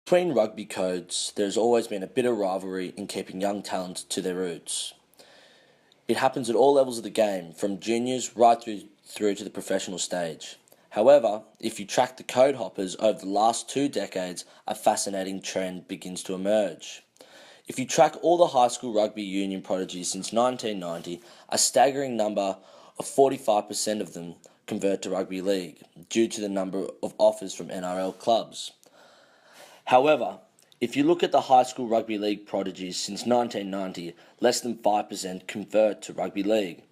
Between rugby codes, there has always been a bit of rivalry in keeping young talent to their roots. It happens at all levels of the game, from juniors right through to the professional stage. However, if you track the code hoppers over the last 2 decades, a fascinating trend begins to emerge. If you track all the high school rugby union prodigies since 1990, a staggering number of 45% of them convert to rugby league due to the number of offers from NRL clubs. However, if you look at the high school rugby league prodigies since 1990, less than 5% convert to rugby league.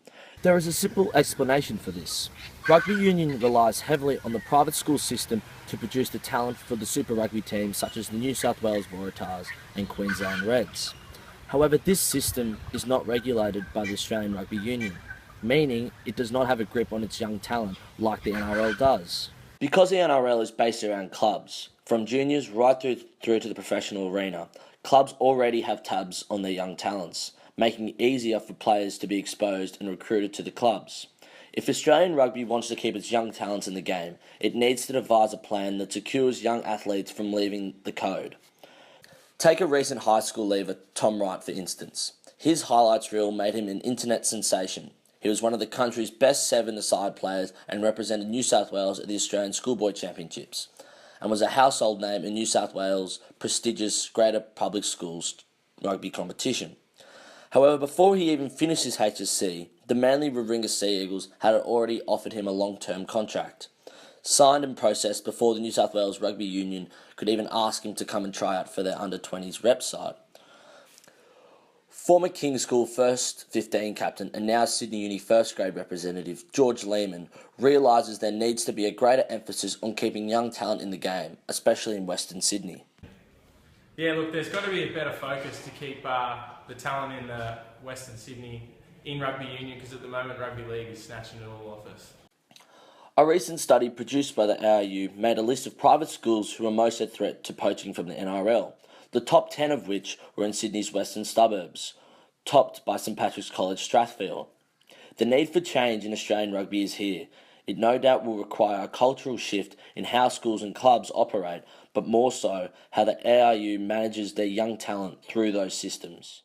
There is a simple explanation for this. Rugby union relies heavily on the private school system to produce the talent for the Super Rugby teams such as the New South Wales Waratahs and Queensland Reds. However, this system is not regulated by the Australian Rugby Union, meaning it does not have a grip on its young talent like the NRL does. Because the NRL is based around clubs, from juniors right through to the professional arena, clubs already have tabs on their young talents, making it easier for players to be exposed and recruited to the clubs. If Australian rugby wants to keep its young talents in the game, it needs to devise a plan that secures young athletes from leaving the code. Take a recent high school leaver, Tom Wright, for instance. His highlights reel made him an internet sensation. He was one of the country's best 7-a-side players and represented New South Wales at the Australian Schoolboy Championships, and was a household name in New South Wales' prestigious Greater Public Schools rugby competition. However, before he even finished his HSC, the Manly Warringah Sea Eagles had already offered him a long-term contract, signed and processed before the New South Wales Rugby Union could even ask him to come and try out for their under-20s rep side. Former King's School First 15 captain and now Sydney Uni first grade representative George Lehman realises there needs to be a greater emphasis on keeping young talent in the game, especially in Western Sydney. Yeah, look, there's got to be a better focus to keep the talent in Western Sydney in rugby union, because at the moment rugby league is snatching it all off us. A recent study produced by the ARU made a list of private schools who are most a threat to poaching from the NRL, the top 10 of which were in Sydney's western suburbs, topped by St Patrick's College Strathfield. The need for change in Australian rugby is here. It no doubt will require a cultural shift in how schools and clubs operate, but more so how the ARU manages their young talent through those systems.